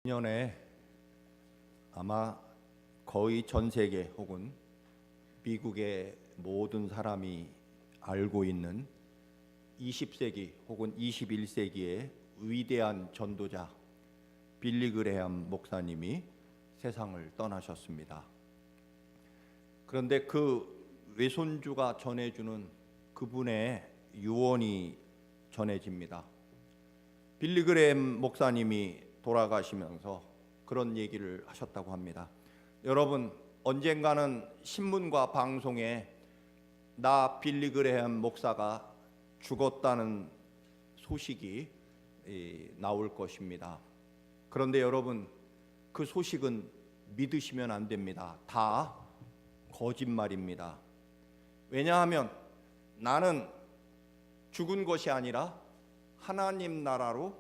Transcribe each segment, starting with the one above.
년에 아마 거의 전 세계 혹은 미국의 모든 사람이 알고 있는 20세기 혹은 21세기의 위대한 전도자 빌리 그레함 목사님이 세상을 떠나셨습니다. 그런데 그 외손주가 전해주는 그분의 유언이 전해집니다. 빌리 그레함 목사님이 돌아가시면서 그런 얘기를 하셨다고 합니다. 여러분, 언젠가는 신문과 방송에 나 빌리 그레함 목사가 죽었다는 소식이 나올 것입니다. 그런데 여러분, 그 소식은 믿으시면 안 됩니다. 다 거짓말입니다. 왜냐하면 나는 죽은 것이 아니라 하나님 나라로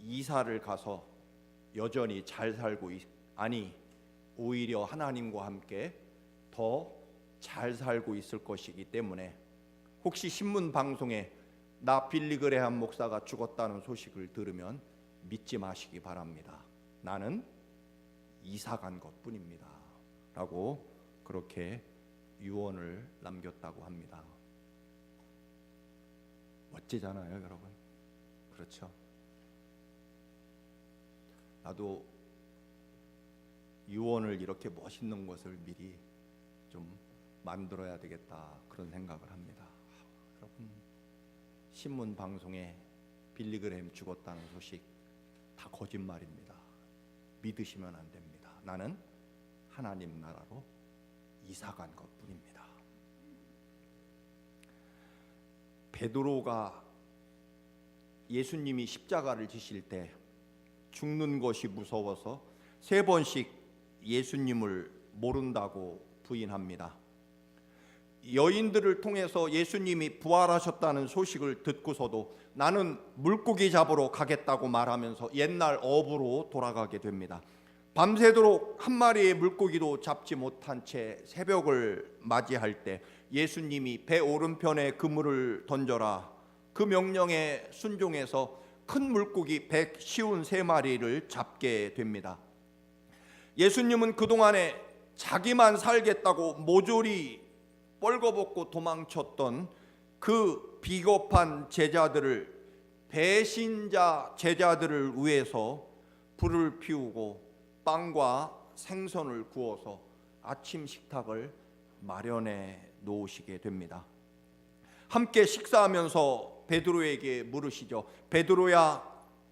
이사를 가서 여전히 잘 살고 오히려 하나님과 함께 더 잘 살고 있을 것이기 때문에 혹시 신문 방송에 나 빌리 그레함 목사가 죽었다는 소식을 들으면 믿지 마시기 바랍니다. 나는 이사 간 것뿐입니다. 라고 그렇게 유언을 남겼다고 합니다. 멋지잖아요, 여러분. 그렇죠? 나도 유언을 이렇게 멋있는 것을 미리 좀 만들어야 되겠다, 그런 생각을 합니다. 여러분, 신문 방송에 빌리 그레함 죽었다는 소식 다 거짓말입니다. 믿으시면 안 됩니다. 나는 하나님 나라로 이사 간 것뿐입니다. 베드로가 예수님이 십자가를 지실 때 죽는 것이 무서워서 3번씩 예수님을 모른다고 부인합니다. 여인들을 통해서 예수님이 부활하셨다는 소식을 듣고서도 나는 물고기 잡으러 가겠다고 말하면서 옛날 어부로 돌아가게 됩니다. 밤새도록 한 마리의 물고기도 잡지 못한 채 새벽을 맞이할 때 예수님이 배 오른편에 그물을 던져라, 그 명령에 순종해서 큰 물고기 153마리를 잡게 됩니다. 예수님은 그동안에 자기만 살겠다고 모조리 뻘거벗고 도망쳤던 그 비겁한 제자들을, 배신자 제자들을 위해서 불을 피우고 빵과 생선을 구워서 아침 식탁을 마련해 놓으시게 됩니다. 함께 식사하면서 베드로에게 물으시죠. 베드로야,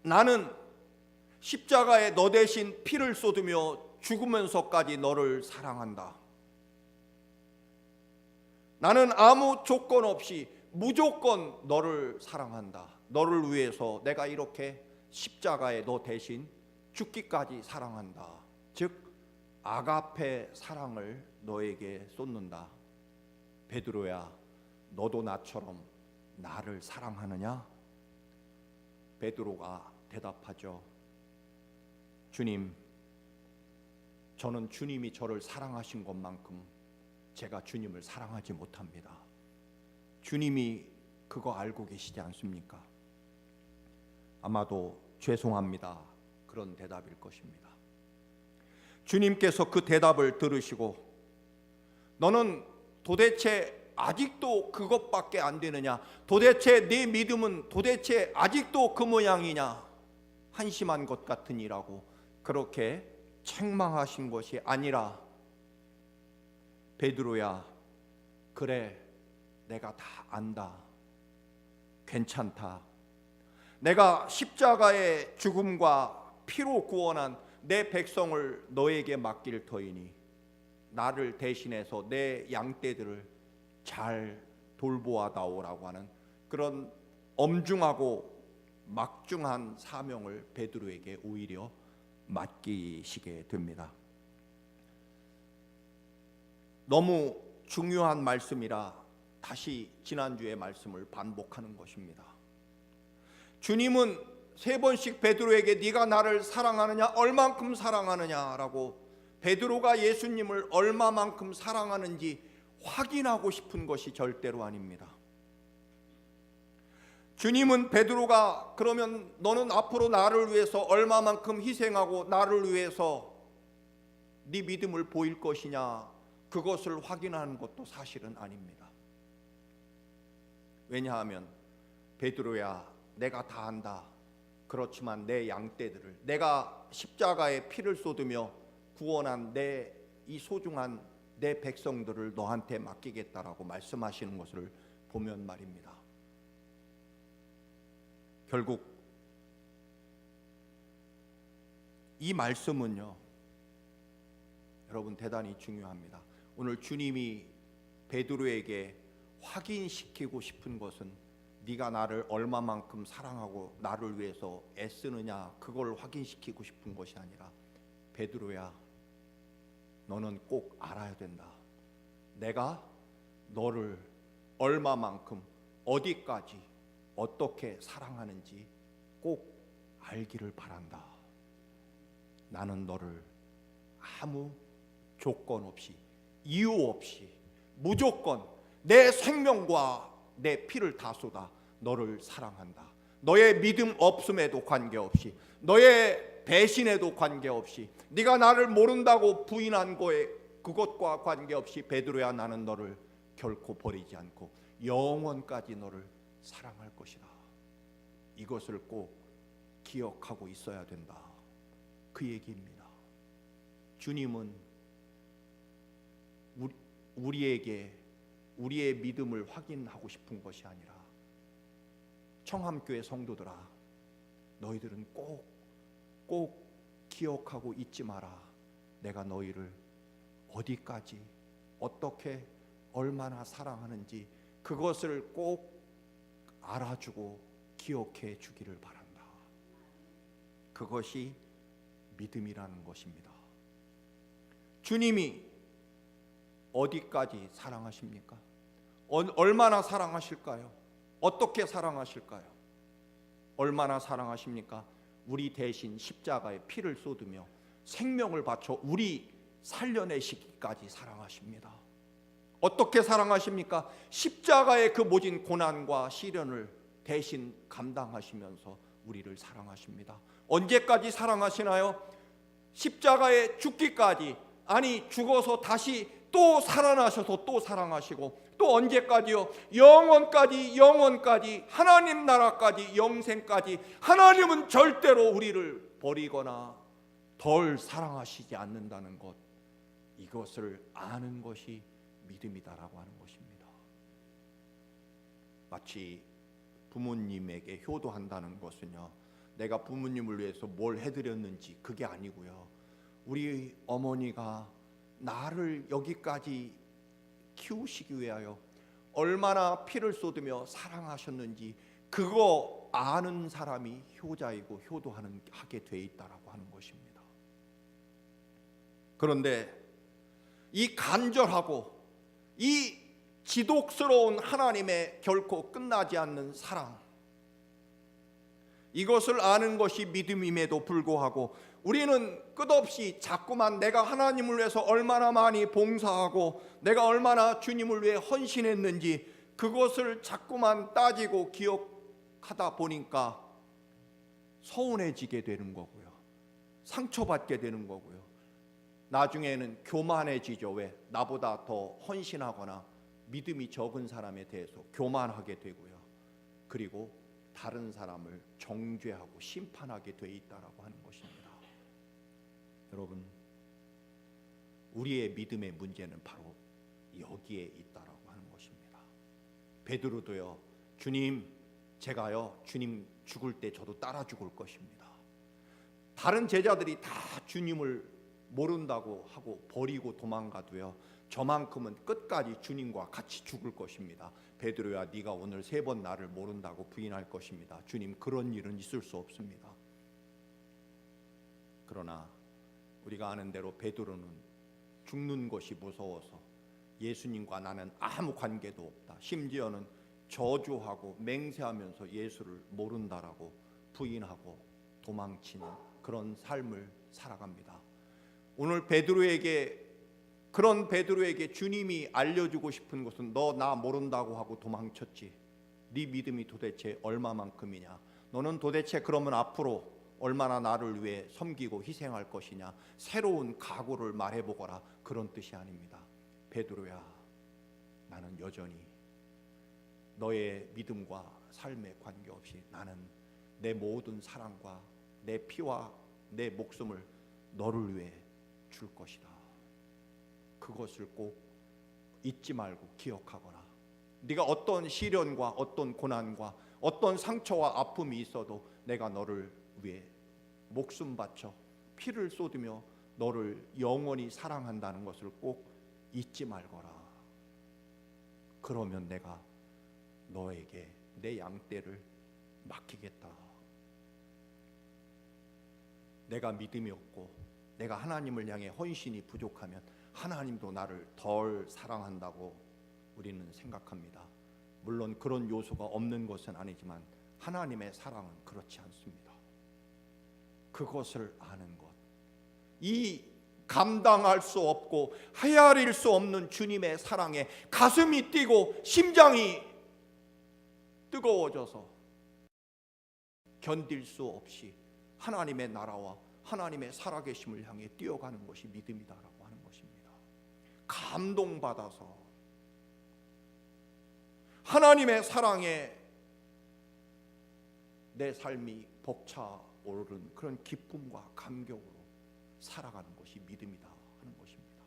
나는 십자가에 너 대신 피를 쏟으며 죽으면서까지 너를 사랑한다. 나는 아무 조건 없이 무조건 너를 사랑한다. 너를 위해서 내가 이렇게 십자가에 너 대신 죽기까지 사랑한다. 즉 아가페 사랑을 너에게 쏟는다. 베드로야, 너도 나처럼 나를 사랑하느냐? 베드로가 대답하죠. 주님, 저는 주님이 저를 사랑하신 것만큼 제가 주님을 사랑하지 못합니다. 주님이 그거 알고 계시지 않습니까? 아마도 죄송합니다, 그런 대답일 것입니다. 주님께서 그 대답을 들으시고 너는 도대체 아직도 그것밖에 안 되느냐? 도대체 네 믿음은 도대체 아직도 그 모양이냐? 한심한 것 같으니라고 그렇게 책망하신 것이 아니라, 베드로야, 그래, 내가 다 안다. 괜찮다. 내가 십자가의 죽음과 피로 구원한 내 백성을 너에게 맡길 터이니 나를 대신해서 내 양떼들을 잘 돌보아다오라고 하는 그런 엄중하고 막중한 사명을 베드로에게 오히려 맡기시게 됩니다. 너무 중요한 말씀이라 다시 지난주의 말씀을 반복하는 것입니다. 주님은 3번씩 베드로에게 네가 나를 사랑하느냐, 얼만큼 사랑하느냐라고 베드로가 예수님을 얼마만큼 사랑하는지 확인하고 싶은 것이 절대로 아닙니다. 주님은 베드로가 그러면 너는 앞으로 나를 위해서 얼마만큼 희생하고 나를 위해서 네 믿음을 보일 것이냐, 그것을 확인하는 것도 사실은 아닙니다. 왜냐하면 베드로야, 내가 다 한다. 그렇지만 내 양떼들을, 내가 십자가에 피를 쏟으며 구원한 내 이 소중한 내 백성들을 너한테 맡기겠다라고 말씀하시는 것을 보면 말입니다. 결국 이 말씀은요, 여러분 대단히 중요합니다. 오늘 주님이 베드로에게 확인시키고 싶은 것은 네가 나를 얼마만큼 사랑하고 나를 위해서 애쓰느냐, 그걸 확인시키고 싶은 것이 아니라, 베드로야, 너는 꼭 알아야 된다. 내가 너를 얼마만큼, 어디까지, 어떻게 사랑하는지 꼭 알기를 바란다. 나는 너를 아무 조건 없이, 이유 없이, 무조건 내 생명과 내 피를 다 쏟아 너를 사랑한다. 너의 믿음 없음에도 관계없이, 너의 배신에도 관계없이, 네가 나를 모른다고 부인한 거에 그것과 관계없이, 베드로야, 나는 너를 결코 버리지 않고 영원까지 너를 사랑할 것이다. 이것을 꼭 기억하고 있어야 된다. 그 얘기입니다. 주님은 우리에게 우리의 믿음을 확인하고 싶은 것이 아니라, 청함교회 성도들아, 너희들은 꼭 기억하고 잊지 마라. 내가 너희를 어디까지, 어떻게, 얼마나 사랑하는지 그것을 꼭 알아주고 기억해 주기를 바란다. 그것이 믿음이라는 것입니다. 주님이 어디까지 사랑하십니까? 얼마나 사랑하실까요? 어떻게 사랑하실까요? 얼마나 사랑하십니까? 우리 대신 십자가에 피를 쏟으며 생명을 바쳐 우리 살려내시기까지 사랑하십니다. 어떻게 사랑하십니까? 십자가의 그 모진 고난과 시련을 대신 감당하시면서 우리를 사랑하십니다. 언제까지 사랑하시나요? 십자가에 죽기까지, 아니 죽어서 다시 또 살아나셔서 또 사랑하시고, 또 언제까지요? 영원까지, 하나님 나라까지, 영생까지. 하나님은 절대로 우리를 버리거나 덜 사랑하시지 않는다는 것, 이것을 아는 것이 믿음이다라고 하는 것입니다. 마치 부모님에게 효도한다는 것은요, 내가 부모님을 위해서 뭘 해드렸는지 그게 아니고요, 우리 어머니가 나를 여기까지 키우시기 위하여 얼마나 피를 쏟으며 사랑하셨는지 그거 아는 사람이 효자이고 하게 돼 있다라고 하는 것입니다. 그런데 이 간절하고 이 지독스러운 하나님의 결코 끝나지 않는 사랑, 이것을 아는 것이 믿음임에도 불구하고 우리는 끝없이 자꾸만 내가 하나님을 위해서 얼마나 많이 봉사하고 내가 얼마나 주님을 위해 헌신했는지 그것을 자꾸만 따지고 기억하다 보니까 서운해지게 되는 거고요, 상처받게 되는 거고요, 나중에는 교만해지죠. 왜? 나보다 더 헌신하거나 믿음이 적은 사람에 대해서 교만하게 되고요, 그리고 다른 사람을 정죄하고 심판하게 돼 있다라고 하는 것입니다. 여러분, 우리의 믿음의 문제는 바로 여기에 있다라고 하는 것입니다. 베드로도요, 주님, 제가요, 주님 죽을 때 저도 따라 죽을 것입니다. 다른 제자들이 다 주님을 모른다고 하고 버리고 도망가도요, 저만큼은 끝까지 주님과 같이 죽을 것입니다. 베드로야, 네가 오늘 3번 나를 모른다고 부인할 것입니다. 주님, 그런 일은 있을 수 없습니다. 그러나 우리가 아는 대로 베드로는 죽는 것이 무서워서 예수님과 나는 아무 관계도 없다, 심지어는 저주하고 맹세하면서 예수를 모른다라고 부인하고 도망치는 그런 삶을 살아갑니다. 오늘 그런 베드로에게 주님이 알려주고 싶은 것은 너 나 모른다고 하고 도망쳤지, 네 믿음이 도대체 얼마만큼이냐? 너는 도대체 그러면 앞으로 얼마나 나를 위해 섬기고 희생할 것이냐? 새로운 각오를 말해보거라. 그런 뜻이 아닙니다. 베드로야, 나는 여전히 너의 믿음과 삶에 관계없이 나는 내 모든 사랑과 내 피와 내 목숨을 너를 위해 줄 것이다. 그것을 꼭 잊지 말고 기억하거라. 네가 어떤 시련과 어떤 고난과 어떤 상처와 아픔이 있어도 내가 너를 위해 목숨 바쳐 피를 쏟으며 너를 영원히 사랑한다는 것을 꼭 잊지 말거라. 그러면 내가 너에게 내 양떼를 맡기겠다. 내가 믿음이 없고 내가 하나님을 향해 헌신이 부족하면 하나님도 나를 덜 사랑한다고 우리는 생각합니다. 물론 그런 요소가 없는 것은 아니지만 하나님의 사랑은 그렇지 않습니다. 그것을 아는 것, 이 감당할 수 없고 헤아릴 수 없는 주님의 사랑에 가슴이 뛰고 심장이 뜨거워져서 견딜 수 없이 하나님의 나라와 하나님의 살아계심을 향해 뛰어가는 것이 믿음이다라고 하는 것입니다. 감동받아서 하나님의 사랑에 내 삶이 벅차오르는 그런 기쁨과 감격으로 살아가는 것이 믿음이다 하는 것입니다.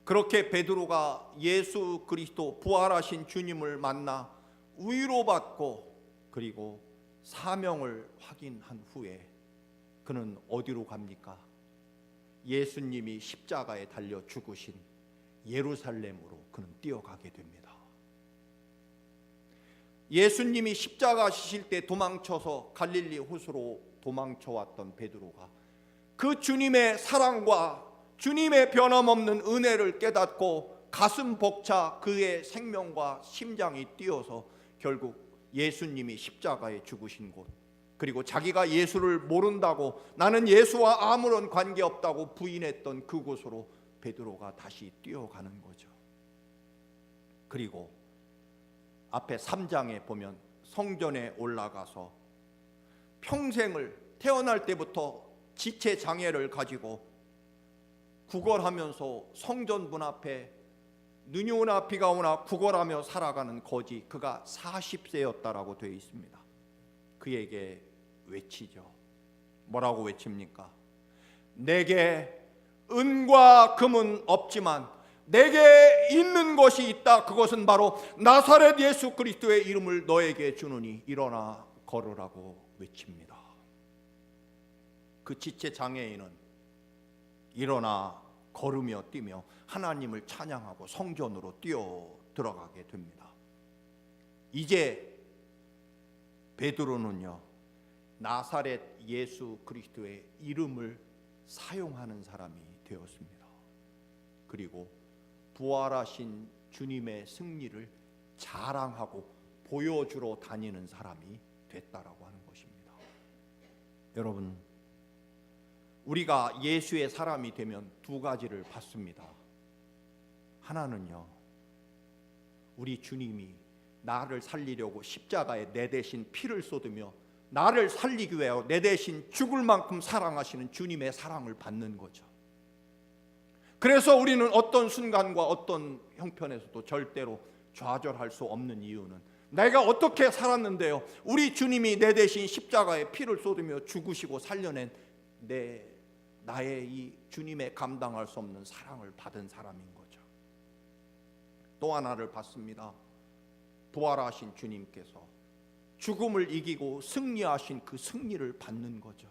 그렇게 베드로가 예수 그리스도 부활하신 주님을 만나 위로받고 그리고 사명을 확인한 후에 그는 어디로 갑니까? 예수님이 십자가에 달려 죽으신 예루살렘으로 그는 뛰어가게 됩니다. 예수님이 십자가 지실 때 도망쳐서 갈릴리 호수로 도망쳐왔던 베드로가 그 주님의 사랑과 주님의 변함없는 은혜를 깨닫고 가슴 벅차 그의 생명과 심장이 뛰어서 결국 예수님이 십자가에 죽으신 곳, 그리고 자기가 예수를 모른다고 나는 예수와 아무런 관계없다고 부인했던 그곳으로 베드로가 다시 뛰어가는 거죠. 그리고 앞에 3장에 보면 성전에 올라가서 평생을 태어날 때부터 지체 장애를 가지고 구걸하면서 성전 문 앞에 눈이 오나 비가 오나 구걸하며 살아가는 거지, 그가 40세였다라고 되어 있습니다. 그에게 외치죠. 뭐라고 외칩니까? 내게 은과 금은 없지만 내게 있는 것이 있다. 그것은 바로 나사렛 예수 그리스도의 이름을 너에게 주노니 일어나 걸으라고 외칩니다. 그 지체 장애인은 일어나 걸으며 뛰며 하나님을 찬양하고 성전으로 뛰어 들어가게 됩니다. 이제 베드로는요, 나사렛 예수 그리스도의 이름을 사용하는 사람이 되었습니다. 그리고 부활하신 주님의 승리를 자랑하고 보여주러 다니는 사람이 됐다라고 하는 것입니다. 여러분, 우리가 예수의 사람이 되면 두 가지를 받습니다. 하나는요, 우리 주님이 나를 살리려고 십자가에 내 대신 피를 쏟으며 나를 살리기 위해 내 대신 죽을 만큼 사랑하시는 주님의 사랑을 받는 거죠. 그래서 우리는 어떤 순간과 어떤 형편에서도 절대로 좌절할 수 없는 이유는 내가 어떻게 살았는데요, 우리 주님이 내 대신 십자가에 피를 쏟으며 죽으시고 살려낸 나의 이 주님의 감당할 수 없는 사랑을 받은 사람인 거죠. 또 하나를 받습니다. 부활하신 주님께서 죽음을 이기고 승리하신 그 승리를 받는 거죠.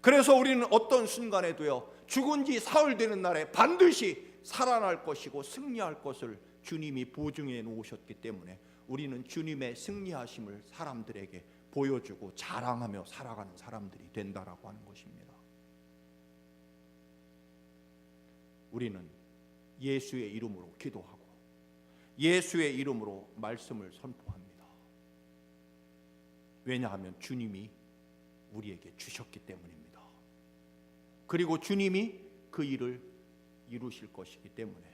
그래서 우리는 어떤 순간에도요, 죽은 지 사흘 되는 날에 반드시 살아날 것이고 승리할 것을 주님이 보증해 놓으셨기 때문에 우리는 주님의 승리하심을 사람들에게 보여주고 자랑하며 살아가는 사람들이 된다라고 하는 것입니다. 우리는 예수의 이름으로 기도하고 예수의 이름으로 말씀을 선포합니다. 왜냐하면 주님이 우리에게 주셨기 때문입니다. 그리고 주님이 그 일을 이루실 것이기 때문에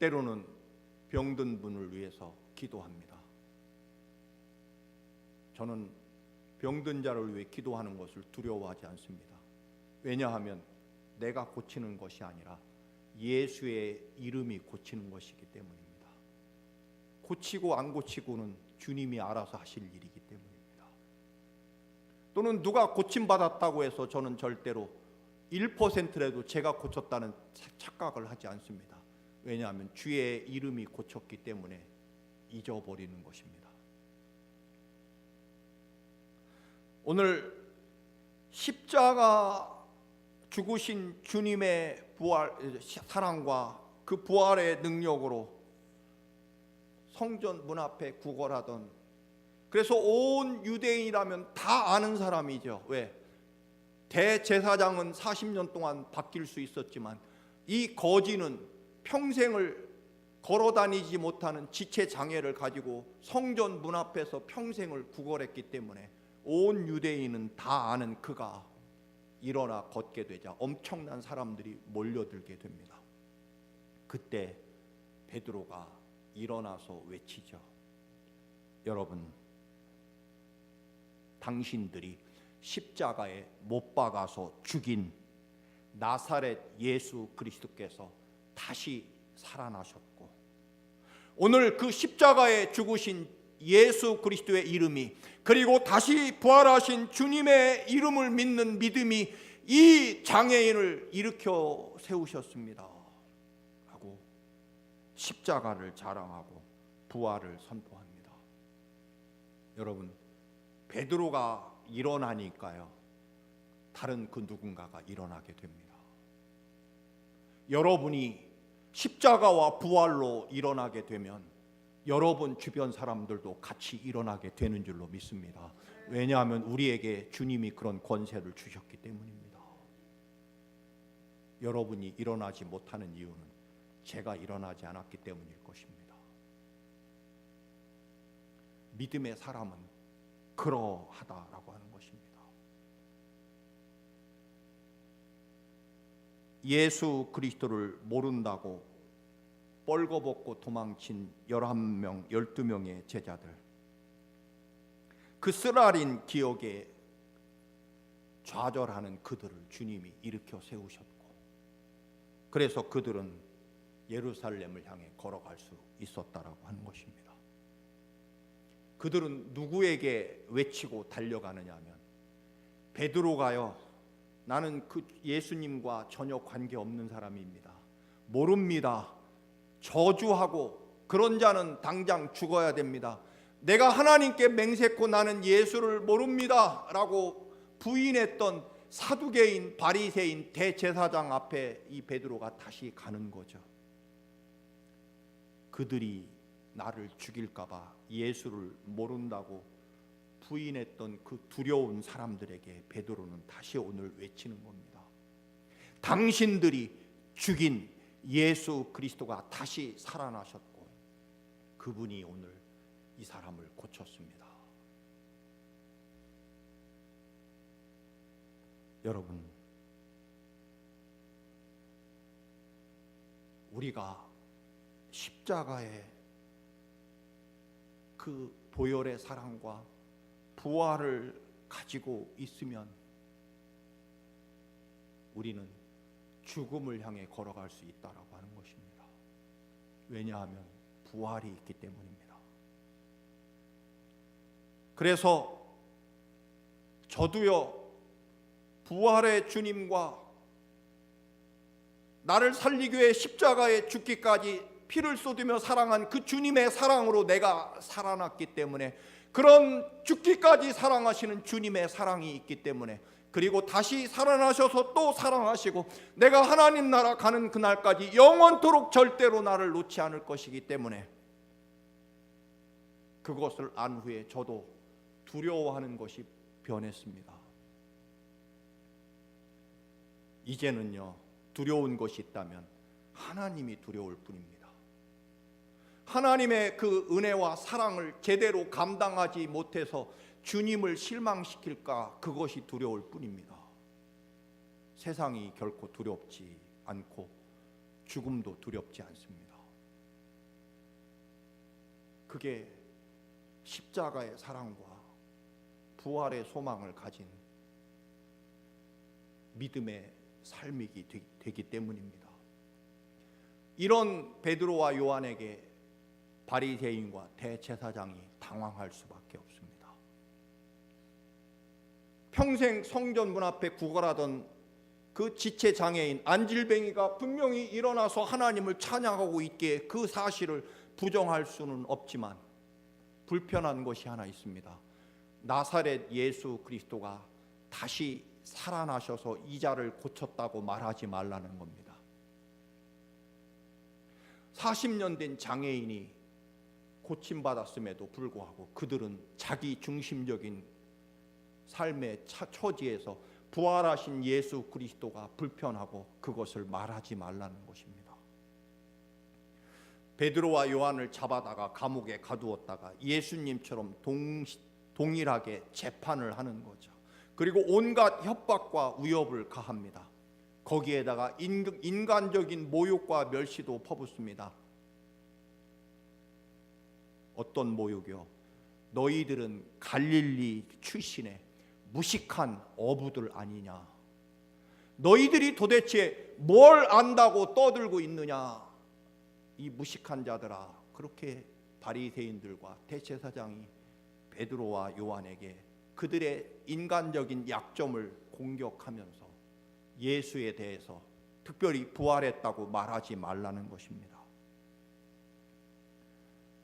때로는 병든 분을 위해서 기도합니다. 저는 병든 자를 위해 기도하는 것을 두려워하지 않습니다. 왜냐하면 내가 고치는 것이 아니라 예수의 이름이 고치는 것이기 때문입니다. 고치고 안 고치고는 주님이 알아서 하실 일이기 때문입니다. 또는 누가 고침받았다고 해서 저는 절대로 1%라도 제가 고쳤다는 착각을 하지 않습니다. 왜냐하면 주의 이름이 고쳤기 때문에 잊어버리는 것입니다. 오늘 십자가 죽으신 주님의 부활, 사랑과 그 부활의 능력으로 성전 문 앞에 구걸하던, 그래서 온 유대인이라면 다 아는 사람이죠. 왜? 대제사장은 40년 동안 바뀔 수 있었지만 이 거지는 평생을 걸어다니지 못하는 지체 장애를 가지고 성전 문 앞에서 평생을 구걸했기 때문에 온 유대인은 다 아는 그가 일어나 걷게 되자 엄청난 사람들이 몰려들게 됩니다. 그때 베드로가 일어나서 외치죠. 여러분, 당신들이 십자가에 못 박아서 죽인 나사렛 예수 그리스도께서 다시 살아나셨고, 오늘 그 십자가에 죽으신 예수 그리스도의 이름이, 그리고 다시 부활하신 주님의 이름을 믿는 믿음이 이 장애인을 일으켜 세우셨습니다 하고 십자가를 자랑하고 부활을 선포합니다. 여러분, 베드로가 일어나니까요, 다른 그 누군가가 일어나게 됩니다. 여러분이 십자가와 부활로 일어나게 되면 여러분 주변 사람들도 같이 일어나게 되는 줄로 믿습니다. 왜냐하면 우리에게 주님이 그런 권세를 주셨기 때문입니다. 여러분이 일어나지 못하는 이유는 제가 일어나지 않았기 때문일 것입니다. 믿음의 사람은 그러하다라고 하는 것입니다. 예수 그리스도를 모른다고 뻘거벗고 도망친 11명, 12명의 제자들, 그 쓰라린 기억에 좌절하는 그들을 주님이 일으켜 세우셨고, 그래서 그들은 예루살렘을 향해 걸어갈 수 있었다라고 하는 것입니다. 그들은 누구에게 외치고 달려가느냐 하면, 베드로가요, 나는 그 예수님과 전혀 관계없는 사람입니다, 모릅니다, 저주하고 그런 자는 당장 죽어야 됩니다, 내가 하나님께 맹세코 나는 예수를 모릅니다 라고 부인했던 사두개인, 바리새인, 대제사장 앞에 이 베드로가 다시 가는 거죠. 그들이 나를 죽일까 봐 예수를 모른다고 부인했던 그 두려운 사람들에게 베드로는 다시 오늘 외치는 겁니다. 당신들이 죽인 예수 그리스도가 다시 살아나셨고 그분이 오늘 이 사람을 고쳤습니다. 여러분, 우리가 십자가의 그 보혈의 사랑과 부활을 가지고 있으면 우리는 죽음을 향해 걸어갈 수 있다라고 하는 것입니다. 왜냐하면 부활이 있기 때문입니다. 그래서 저도요, 부활의 주님과 나를 살리기 위해 십자가에 죽기까지 피를 쏟으며 사랑한 그 주님의 사랑으로 내가 살아났기 때문에, 그런 죽기까지 사랑하시는 주님의 사랑이 있기 때문에, 그리고 다시 살아나셔서 또 사랑하시고 내가 하나님 나라 가는 그날까지 영원토록 절대로 나를 놓지 않을 것이기 때문에, 그것을 안 후에 저도 두려워하는 것이 변했습니다. 이제는요, 두려운 것이 있다면 하나님이 두려울 뿐입니다. 하나님의 그 은혜와 사랑을 제대로 감당하지 못해서 주님을 실망시킬까, 그것이 두려울 뿐입니다. 세상이 결코 두렵지 않고 죽음도 두렵지 않습니다. 그게 십자가의 사랑과 부활의 소망을 가진 믿음의 삶이 되기 때문입니다. 이런 베드로와 요한에게 바리새인과 대제사장이 당황할 수밖에 없습니다. 평생 성전 문 앞에 구걸하던 그 지체장애인 안질뱅이가 분명히 일어나서 하나님을 찬양하고 있기에 그 사실을 부정할 수는 없지만 불편한 것이 하나 있습니다. 나사렛 예수 그리스도가 다시 살아나셔서 이자를 고쳤다고 말하지 말라는 겁니다. 40년 된 장애인이 고침받았음에도 불구하고 그들은 자기 중심적인 삶의 처지에서 부활하신 예수 그리스도가 불편하고 그것을 말하지 말라는 것입니다. 베드로와 요한을 잡아다가 감옥에 가두었다가 예수님처럼 동일하게 재판을 하는 거죠. 그리고 온갖 협박과 위협을 가합니다. 거기에다가 인간적인 모욕과 멸시도 퍼붓습니다. 어떤 모욕이요? 너희들은 갈릴리 출신의 무식한 어부들 아니냐? 너희들이 도대체 뭘 안다고 떠들고 있느냐? 이 무식한 자들아. 그렇게 바리새인들과 대제사장이 베드로와 요한에게 그들의 인간적인 약점을 공격하면서 예수에 대해서 특별히 부활했다고 말하지 말라는 것입니다.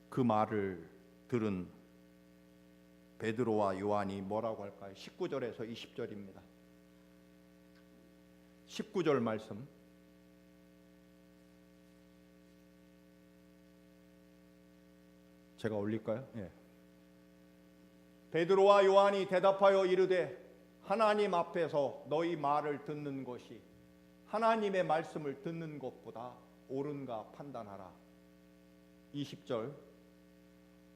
그 말을 들은 베드로와 요한이 뭐라고 할까요? 19절에서 20절입니다. 19절 말씀 제가 올릴까요? 예. 베드로와 요한이 대답하여 이르되 하나님 앞에서 너희 말을 듣는 것이 하나님의 말씀을 듣는 것보다 옳은가 판단하라. 20절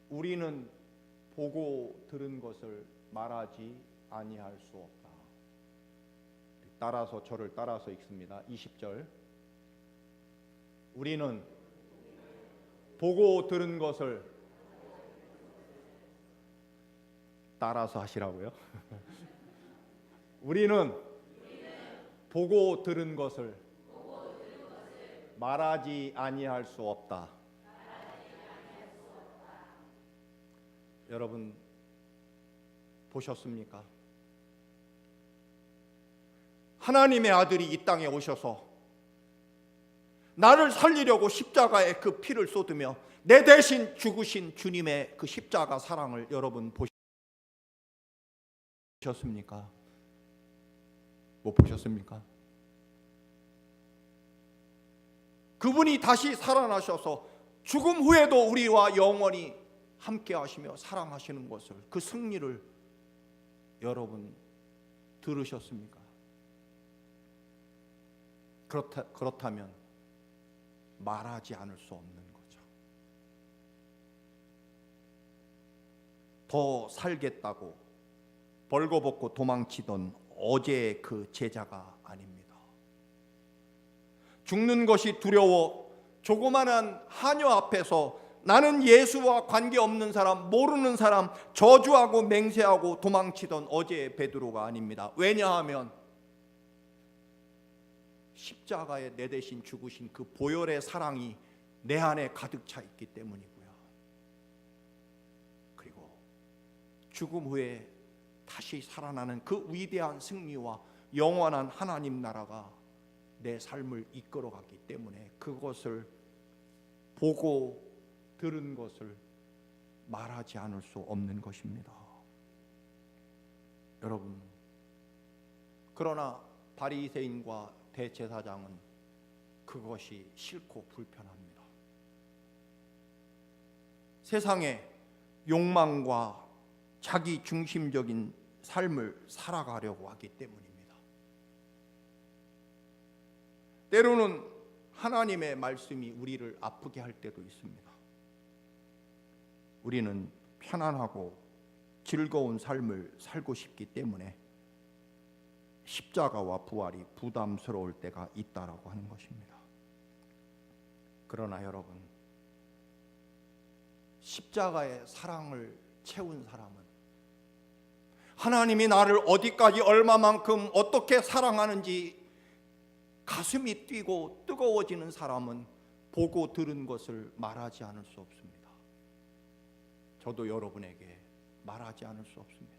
우리는 보고 들은 것을 말하지 아니할 수 없다. 따라서 저를 따라서 읽습니다. 20절 우리는 보고 들은 것을 따라서 하시라고요. 우리는 보고 들은 것을 말하지 아니할 수 없다. 여러분 보셨습니까? 하나님의 아들이 이 땅에 오셔서 나를 살리려고 십자가에 그 피를 쏟으며 내 대신 죽으신 주님의 그 십자가 사랑을 여러분 보셨습니까? 못 보셨습니까? 그분이 다시 살아나셔서 죽음 후에도 우리와 영원히 함께 하시며 사랑하시는 것을, 그 승리를 여러분 들으셨습니까? 그렇다면 말하지 않을 수 없는 거죠. 더 살겠다고 벌거벗고 도망치던 어제의 그 제자가 아닙니다. 죽는 것이 두려워 조그마한 하녀 앞에서 나는 예수와 관계없는 사람, 모르는 사람 저주하고 맹세하고 도망치던 어제의 베드로가 아닙니다. 왜냐하면 십자가에 내 대신 죽으신 그 보혈의 사랑이 내 안에 가득 차 있기 때문이고요. 그리고 죽음 후에 다시 살아나는 그 위대한 승리와 영원한 하나님 나라가 내 삶을 이끌어가기 때문에 그것을 보고 들은 것을 말하지 않을 수 없는 것입니다. 여러분, 그러나 바리새인과 대제사장은 그것이 싫고 불편합니다. 세상의 욕망과 자기 중심적인 삶을 살아가려고 하기 때문입니다. 때로는 하나님의 말씀이 우리를 아프게 할 때도 있습니다. 우리는 편안하고 즐거운 삶을 살고 싶기 때문에 십자가와 부활이 부담스러울 때가 있다라고 하는 것입니다. 그러나 여러분, 십자가의 사랑을 채운 사람은, 하나님이 나를 어디까지 얼마만큼 어떻게 사랑하는지 가슴이 뛰고 뜨거워지는 사람은 보고 들은 것을 말하지 않을 수 없습니다. 저도 여러분에게 말하지 않을 수 없습니다.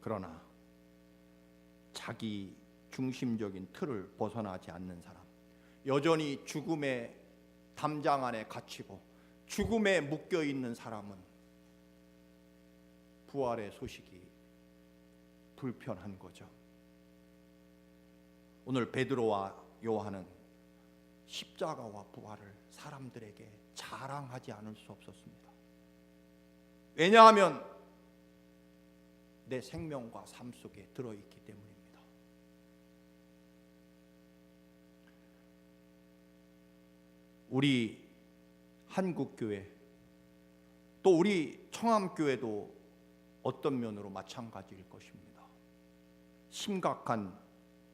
그러나 자기 중심적인 틀을 벗어나지 않는 사람, 여전히 죽음의 담장 안에 갇히고 죽음에 묶여 있는 사람은 부활의 소식이 불편한 거죠. 오늘 베드로와 요한은 십자가와 부활을 사람들에게 자랑하지 않을 수 없었습니다. 왜냐하면 내 생명과 삶 속에 들어있기 때문입니다. 우리 한국교회, 또 우리 청암교회도 어떤 면으로 마찬가지일 것입니다. 심각한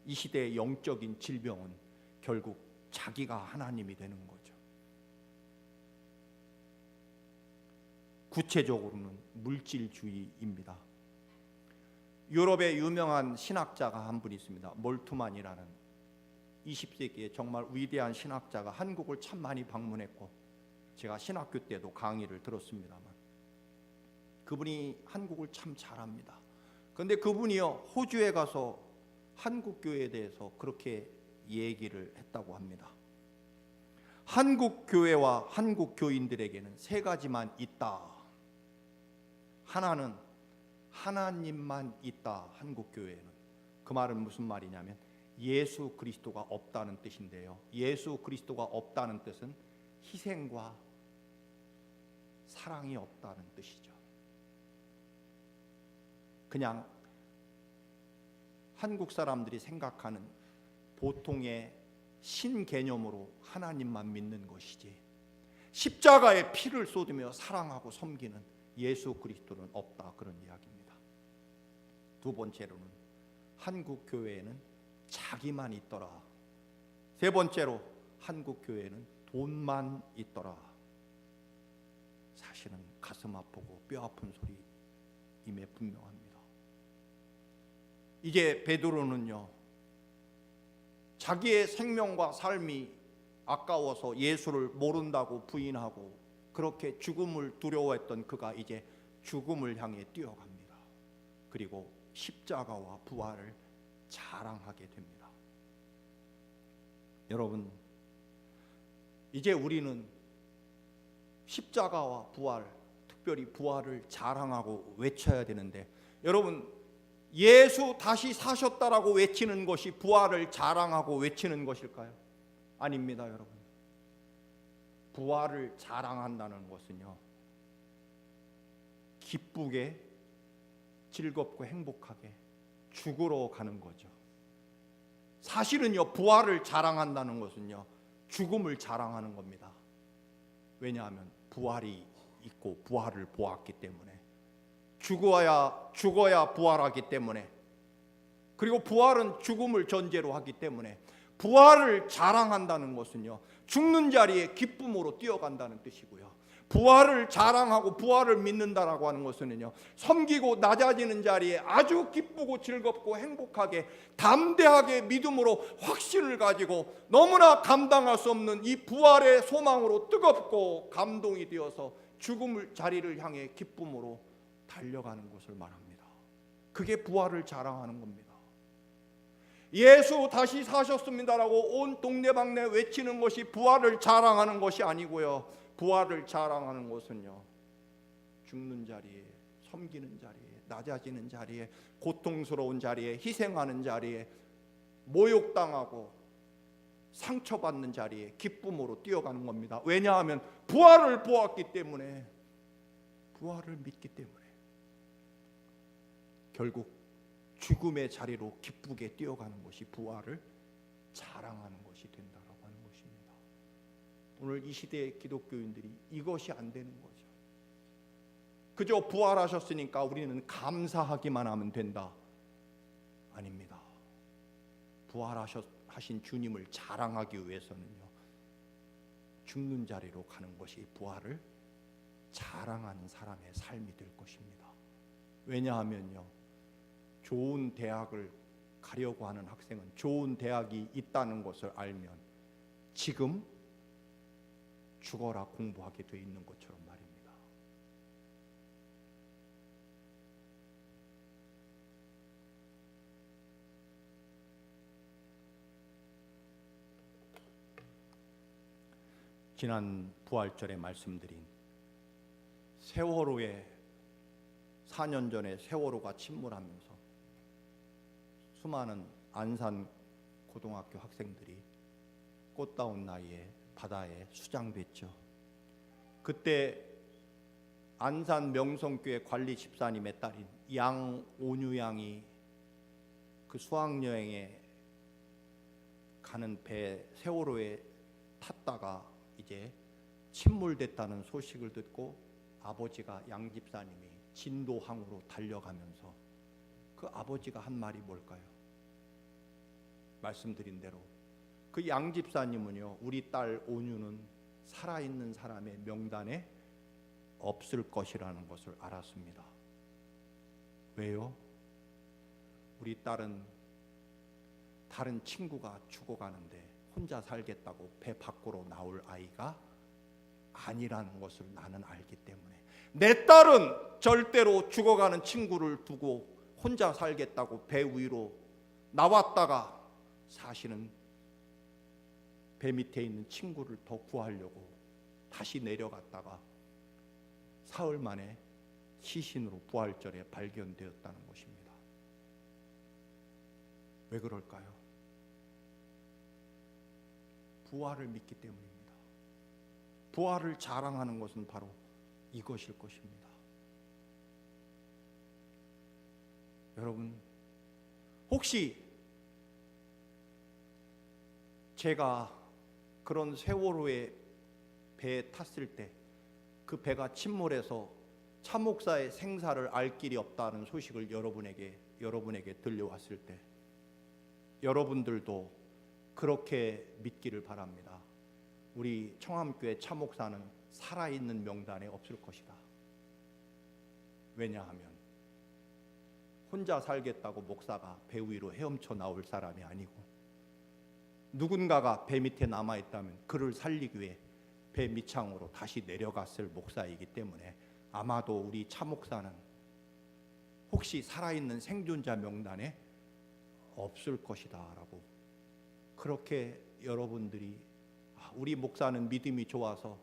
이 시대의 영적인 질병은 결국 자기가 하나님이 되는 거죠. 구체적으로는 물질주의입니다. 유럽의 유명한 신학자가 한 분 있습니다. 몰트만이라는 20세기에 정말 위대한 신학자가 한국을 참 많이 방문했고 제가 신학교 때도 강의를 들었습니다만 그분이 한국을 참 잘합니다. 그런데 그분이요 호주에 가서 한국 교회에 대해서 그렇게 얘기를 했다고 합니다. 한국 교회와 한국 교인들에게는 세 가지만 있다. 하나는 하나님만 있다. 한국 교회에는. 그 말은 무슨 말이냐면 예수 그리스도가 없다는 뜻인데요. 예수 그리스도가 없다는 뜻은 희생과 사랑이 없다는 뜻이죠. 그냥 한국 사람들이 생각하는 보통의 신 개념으로 하나님만 믿는 것이지 십자가에 피를 쏟으며 사랑하고 섬기는 예수 그리스도는 없다, 그런 이야기입니다. 두 번째로는 한국 교회에는 자기만 있더라. 세 번째로 한국 교회는 돈만 있더라. 사실은 가슴 아프고 뼈 아픈 소리임에 분명합니다. 이제 베드로는요 자기의 생명과 삶이 아까워서 예수를 모른다고 부인하고 그렇게 죽음을 두려워했던 그가 이제 죽음을 향해 뛰어갑니다. 그리고 십자가와 부활을 자랑하게 됩니다. 여러분, 이제 우리는 십자가와 부활, 특별히 부활을 자랑하고 외쳐야 되는데, 여러분, 예수 다시 사셨다라고 외치는 것이 부활을 자랑하고 외치는 것일까요? 아닙니다, 여러분. 부활을 자랑한다는 것은요, 기쁘게, 즐겁고 행복하게 죽으러 가는 거죠. 사실은요, 부활을 자랑한다는 것은요, 죽음을 자랑하는 겁니다. 왜냐하면 부활이 있고 부활을 보았기 때문에, 죽어야 부활하기 때문에, 그리고 부활은 죽음을 전제로 하기 때문에 부활을 자랑한다는 것은요, 죽는 자리에 기쁨으로 뛰어간다는 뜻이고요. 부활을 자랑하고 부활을 믿는다라고 하는 것은요, 섬기고 낮아지는 자리에 아주 기쁘고 즐겁고 행복하게 담대하게 믿음으로 확신을 가지고 너무나 감당할 수 없는 이 부활의 소망으로 뜨겁고 감동이 되어서 죽음을 자리를 향해 기쁨으로 달려가는 것을 말합니다. 그게 부활을 자랑하는 겁니다. 예수 다시 사셨습니다라고 온 동네방네 외치는 것이 부활을 자랑하는 것이 아니고요, 부활을 자랑하는 것은요, 죽는 자리에, 섬기는 자리에, 낮아지는 자리에, 고통스러운 자리에, 희생하는 자리에, 모욕당하고 상처받는 자리에 기쁨으로 뛰어가는 겁니다. 왜냐하면 부활을 보았기 때문에, 부활을 믿기 때문에 결국 죽음의 자리로 기쁘게 뛰어가는 것이 부활을 자랑하는 것이 된다라고 하는 것입니다. 오늘 이 시대의 기독교인들이 이것이 안 되는 거죠. 그저 부활하셨으니까 우리는 감사하기만 하면 된다. 아닙니다. 부활하신 주님을 자랑하기 위해서는요, 죽는 자리로 가는 것이 부활을 자랑하는 사람의 삶이 될 것입니다. 왜냐하면요, 좋은 대학을 가려고 하는 학생은 좋은 대학이 있다는 것을 알면 지금 죽어라 공부하게 돼 있는 것처럼 말입니다. 지난 부활절에 말씀드린 세월호에 4년 전에 세월호가 침몰하면서 수많은 안산 고등학교 학생들이 꽃다운 나이에 바다에 수장됐죠. 그때 안산 명성교회 관리 집사님의 딸인 양온유 양이 그 수학여행에 가는 배 세월호에 탔다가 이제 침몰됐다는 소식을 듣고 아버지가 양 집사님이 진도항으로 달려가면서 그 아버지가 한 말이 뭘까요? 말씀드린 대로 그 양 집사님은요, 우리 딸 온유는 살아있는 사람의 명단에 없을 것이라는 것을 알았습니다. 왜요? 우리 딸은 다른 친구가 죽어가는데 혼자 살겠다고 배 밖으로 나올 아이가 아니라는 것을 나는 알기 때문에, 내 딸은 절대로 죽어가는 친구를 두고 혼자 살겠다고 배 위로 나왔다가 사실은 배 밑에 있는 친구를 더 구하려고 다시 내려갔다가 사흘 만에 시신으로 부활절에 발견되었다는 것입니다. 왜 그럴까요? 부활을 믿기 때문입니다. 부활을 자랑하는 것은 바로 이것일 것입니다. 여러분, 혹시 제가 그런 세월호에 배에 탔을 때 그 배가 침몰해서 차 목사의 생사를 알 길이 없다는 소식을 여러분에게 들려왔을 때 여러분들도 그렇게 믿기를 바랍니다. 우리 청암교회 차 목사는 살아있는 명단에 없을 것이다. 왜냐하면 혼자 살겠다고 목사가 배 위로 헤엄쳐 나올 사람이 아니고, 누군가가 배 밑에 남아있다면 그를 살리기 위해 배 밑창으로 다시 내려갔을 목사이기 때문에 아마도 우리 차 목사는 혹시 살아있는 생존자 명단에 없을 것이다 라고, 그렇게 여러분들이 우리 목사는 믿음이 좋아서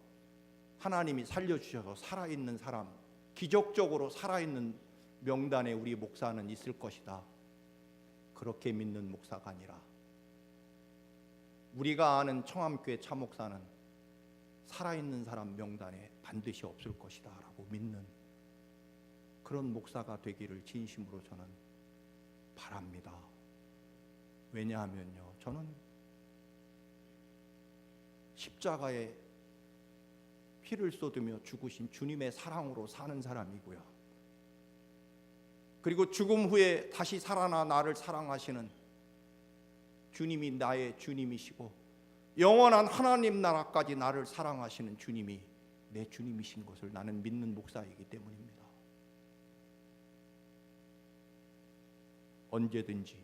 하나님이 살려주셔서 살아있는 사람, 기적적으로 살아있는 명단에 우리 목사는 있을 것이다, 그렇게 믿는 목사가 아니라 우리가 아는 청암교회 차 목사는 살아있는 사람 명단에 반드시 없을 것이다 라고 믿는 그런 목사가 되기를 진심으로 저는 바랍니다. 왜냐하면요, 저는 십자가에 피를 쏟으며 죽으신 주님의 사랑으로 사는 사람이고요, 그리고 죽음 후에 다시 살아나 나를 사랑하시는 주님이 나의 주님이시고 영원한 하나님 나라까지 나를 사랑하시는 주님이 내 주님이신 것을 나는 믿는 목사이기 때문입니다. 언제든지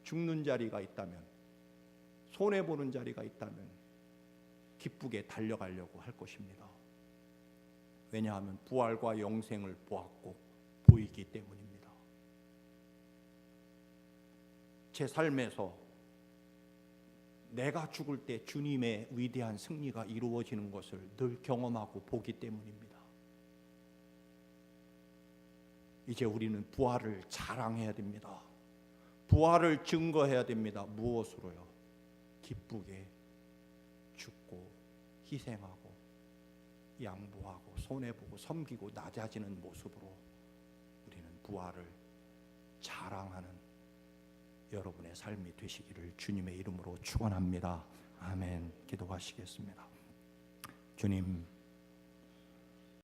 죽는 자리가 있다면, 손해보는 자리가 있다면 기쁘게 달려가려고 할 것입니다. 왜냐하면 부활과 영생을 보았고 보이기 때문입니다. 제 삶에서 내가 죽을 때 주님의 위대한 승리가 이루어지는 것을 늘 경험하고 보기 때문입니다. 이제 우리는 부활을 자랑해야 됩니다. 부활을 증거해야 됩니다. 무엇으로요? 기쁘게 죽고 희생하고 양보하고 손해보고 섬기고 낮아지는 모습으로 우리는 부활을 자랑하는 여러분의 삶이 되시기를 주님의 이름으로 축원합니다. 아멘. 기도하시겠습니다. 주님,